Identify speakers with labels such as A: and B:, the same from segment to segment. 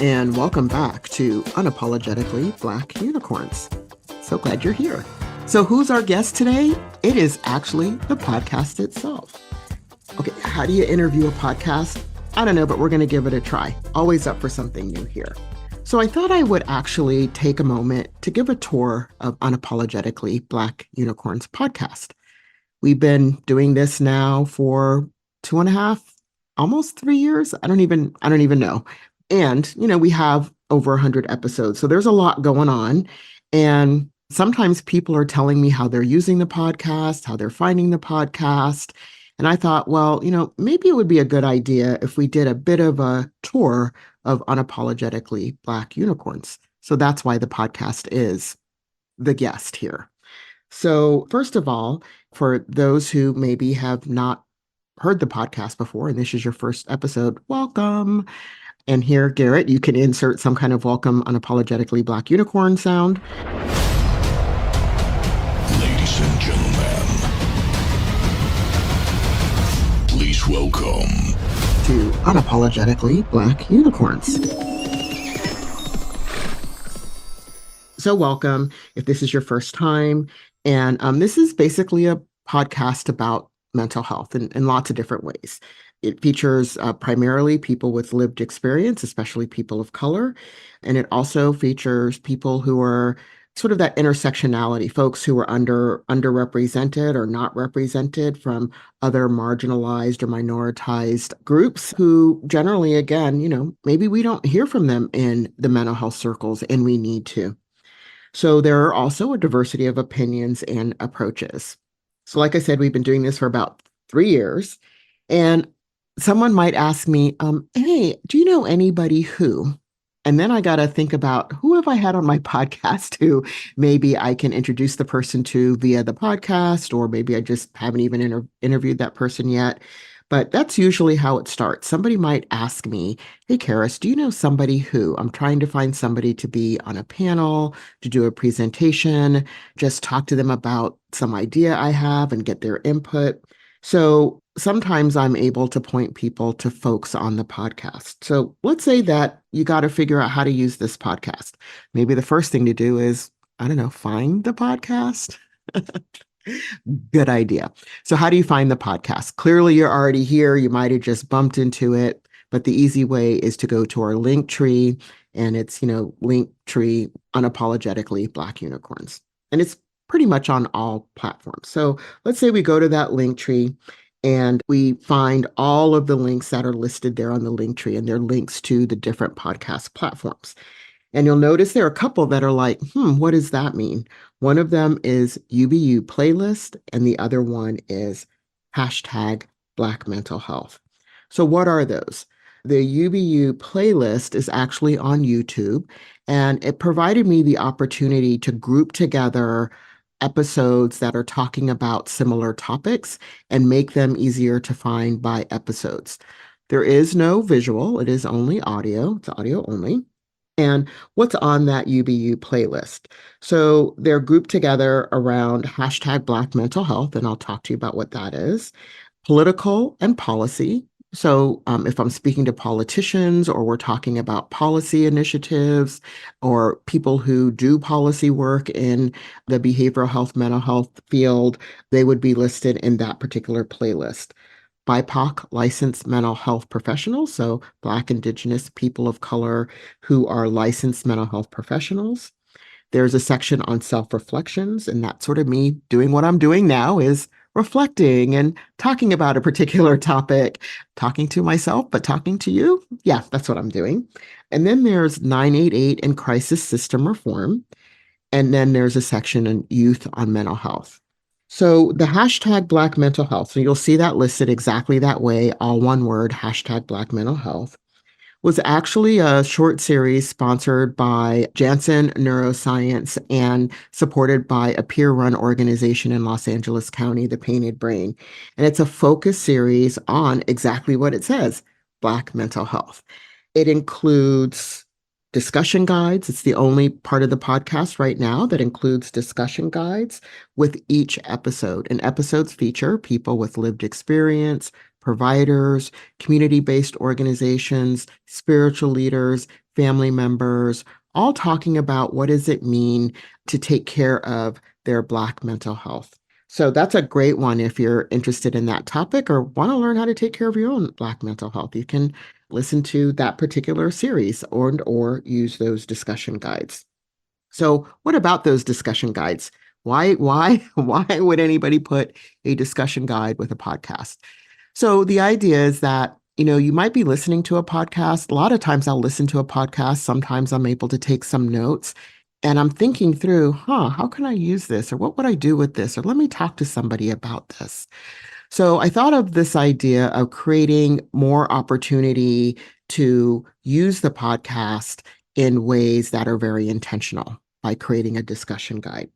A: and welcome back to Unapologetically Black Unicorns. So glad you're here. So who's our guest today? It is actually the podcast itself. Okay, how do you interview a podcast? I don't know, but we're going to give it a try. Always up for something new here. So I thought I would actually take a moment to give a tour of Unapologetically Black Unicorns podcast. We've been doing this now for 2.5, almost 3 years. I don't even know. And, we have over 100 episodes. So there's a lot going on. And sometimes people are telling me how they're using the podcast, how they're finding the podcast. And I thought, well, maybe it would be a good idea if we did a bit of a tour of Unapologetically Black Unicorns. So that's why the podcast is the guest here. So first of all, for those who maybe have not heard the podcast before, and this is your first episode, welcome. And here, Garrett, you can insert some kind of welcome Unapologetically Black Unicorn sound.
B: Ladies and gentlemen, please welcome
A: to Unapologetically Black Unicorns. So welcome if this is your first time. And this is basically a podcast about mental health in lots of different ways. It features primarily people with lived experience, especially people of color. And it also features people who are sort of that intersectionality, folks who are underrepresented or not represented from other marginalized or minoritized groups who generally, again, maybe we don't hear from them in the mental health circles, and we need to. So there are also a diversity of opinions and approaches. So like I said, we've been doing this for about 3 years. And someone might ask me, hey, do you know anybody who? And then I got to think about who have I had on my podcast who maybe I can introduce the person to via the podcast, or maybe I just haven't even interviewed that person yet. But that's usually how it starts. Somebody might ask me, hey, Karis, do you know somebody who? I'm trying to find somebody to be on a panel, to do a presentation, just talk to them about some idea I have and get their input. So sometimes I'm able to point people to folks on the podcast. So let's say that you got to figure out how to use this podcast. Maybe the first thing to do is, I don't know, find the podcast. Good idea. So how do you find the podcast? Clearly, you're already here. You might have just bumped into it, but the easy way is to go to our link tree, and it's, link tree Unapologetically Black Unicorns. And it's pretty much on all platforms. So let's say we go to that link tree and we find all of the links that are listed there on the link tree, and they're links to the different podcast platforms. And you'll notice there are a couple that are like, what does that mean? One of them is UBU playlist, and the other one is hashtag Black Mental Health. So what are those? The UBU playlist is actually on YouTube, and it provided me the opportunity to group together episodes that are talking about similar topics and make them easier to find by episodes. There is no visual, it is only audio, it's audio only. And what's on that UBU playlist? So they're grouped together around hashtag Black Mental Health, and I'll talk to you about what that is. Political and policy. So if I'm speaking to politicians, or we're talking about policy initiatives, or people who do policy work in the behavioral health, mental health field, they would be listed in that particular playlist. BIPOC licensed mental health professionals, so Black, Indigenous, people of color who are licensed mental health professionals. There's a section on self-reflections, and that's sort of me doing what I'm doing now, is reflecting and talking about a particular topic, talking to myself, but talking to you. Yeah, that's what I'm doing. And then there's 988 and crisis system reform. And then there's a section on youth on mental health. So the hashtag Black Mental Health, so you'll see that listed exactly that way, all one word, hashtag Black Mental Health, was actually a short series sponsored by Janssen Neuroscience and supported by a peer-run organization in Los Angeles County, the Painted Brain. And it's a focus series on exactly what it says, Black mental health. It includes discussion guides. It's the only part of the podcast right now that includes discussion guides with each episode. And episodes feature people with lived experience, providers, community-based organizations, spiritual leaders, family members, all talking about what does it mean to take care of their Black mental health. So that's a great one if you're interested in that topic or want to learn how to take care of your own Black mental health. You can listen to that particular series or use those discussion guides. So what about those discussion guides? Why would anybody put a discussion guide with a podcast? So the idea is that, you might be listening to a podcast. A lot of times I'll listen to a podcast. Sometimes I'm able to take some notes and I'm thinking through, how can I use this? Or what would I do with this? Or let me talk to somebody about this. So I thought of this idea of creating more opportunity to use the podcast in ways that are very intentional by creating a discussion guide.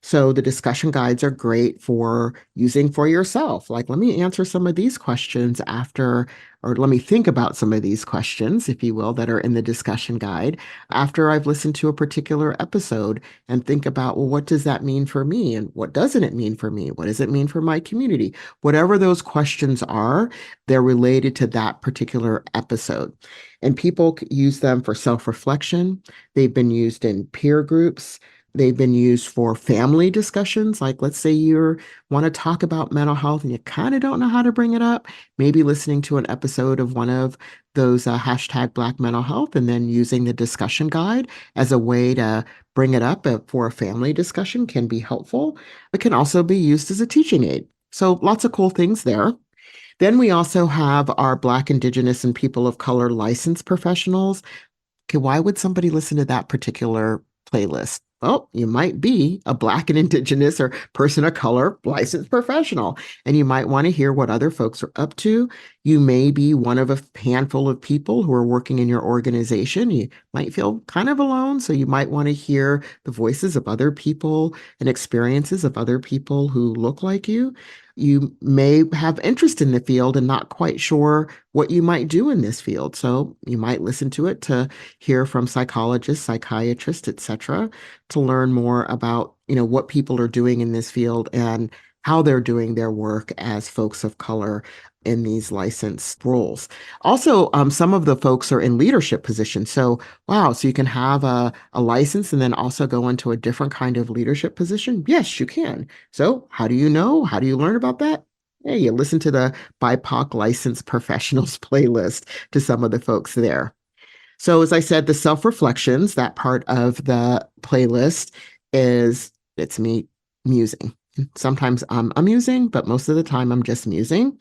A: So the discussion guides are great for using for yourself. Like, let me answer some of these questions after, or let me think about some of these questions, if you will, that are in the discussion guide after I've listened to a particular episode and think about, well, what does that mean for me? And what doesn't it mean for me? What does it mean for my community? Whatever those questions are, they're related to that particular episode. And people use them for self-reflection. They've been used in peer groups. They've been used for family discussions. Like, let's say you want to talk about mental health and you kind of don't know how to bring it up. Maybe listening to an episode of one of those hashtag Black mental health and then using the discussion guide as a way to bring it up for a family discussion can be helpful. It can also be used as a teaching aid. So lots of cool things there. Then we also have our Black, Indigenous, and people of color licensed professionals. Okay, why would somebody listen to that particular playlist? Well, you might be a Black and Indigenous or person of color licensed professional, and you might want to hear what other folks are up to. You may be one of a handful of people who are working in your organization. You might feel kind of alone, so you might want to hear the voices of other people and experiences of other people who look like you. You may have interest in the field and not quite sure what you might do in this field. So you might listen to it to hear from psychologists, psychiatrists, etc., to learn more about, what people are doing in this field and how they're doing their work as folks of color in these licensed roles. Also, some of the folks are in leadership positions. So, wow, so you can have a license and then also go into a different kind of leadership position? Yes, you can. So, how do you know? How do you learn about that? Hey, you listen to the BIPOC licensed professionals playlist to some of the folks there. So, as I said, the self-reflections, that part of the playlist it's me musing. Sometimes I'm amusing, but most of the time I'm just musing.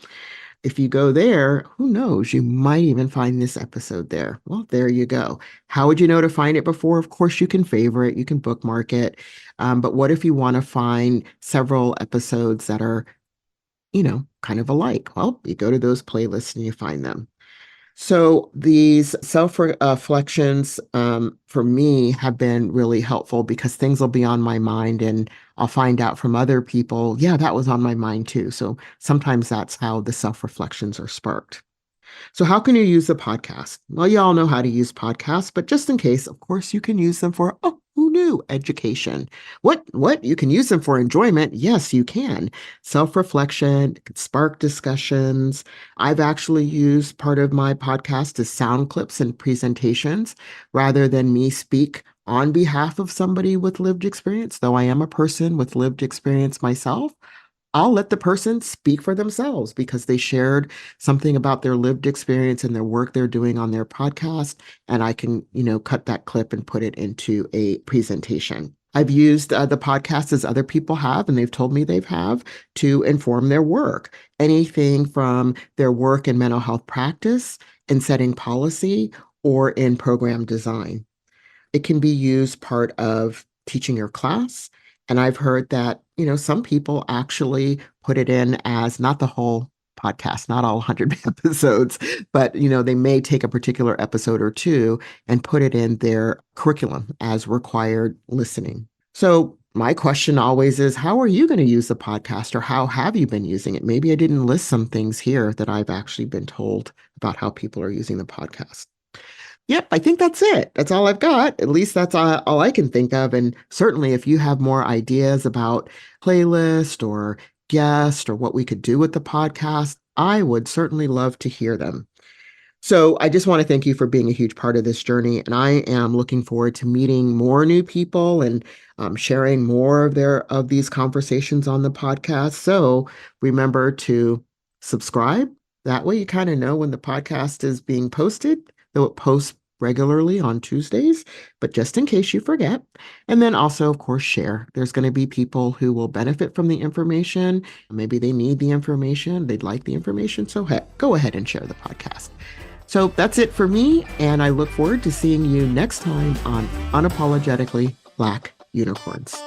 A: If you go there, who knows, you might even find this episode there. Well, there you go. How would you know to find it before? Of course, you can favorite, you can bookmark it. But what if you want to find several episodes that are, kind of alike? Well, you go to those playlists and you find them. So these self-reflections for me have been really helpful because things will be on my mind and I'll find out from other people, yeah, that was on my mind too. So sometimes that's how the self-reflections are sparked. So how can you use the podcast? Well, you all know how to use podcasts, but just in case, of course, you can use them for, oh, who knew, education. What? You can use them for enjoyment? Yes, you can. Self-reflection, it can spark discussions. I've actually used part of my podcast as sound clips and presentations rather than me speak on behalf of somebody with lived experience, though I am a person with lived experience myself. I'll let the person speak for themselves because they shared something about their lived experience and their work they're doing on their podcast. And I can, cut that clip and put it into a presentation. I've used the podcast as other people have, and they've told me they've have to inform their work. Anything from their work in mental health practice, in setting policy, or in program design. It can be used part of teaching your class. And I've heard that, some people actually put it in as not the whole podcast, not all 100 episodes, but, they may take a particular episode or two and put it in their curriculum as required listening. So my question always is, how are you going to use the podcast or how have you been using it? Maybe I didn't list some things here that I've actually been told about how people are using the podcast. Yep, I think that's it. That's all I've got. At least that's all I can think of. And certainly, if you have more ideas about playlist or guest or what we could do with the podcast, I would certainly love to hear them. So I just want to thank you for being a huge part of this journey. And I am looking forward to meeting more new people and sharing more of these conversations on the podcast. So remember to subscribe. That way you kind of know when the podcast is being posted, though it posts regularly on Tuesdays, but just in case you forget. And then also, of course, share. There's going to be people who will benefit from the information. Maybe they need the information, they'd like the information. So heck, go ahead and share the podcast. So that's it for me, and I look forward to seeing you next time on Unapologetically Black Unicorns.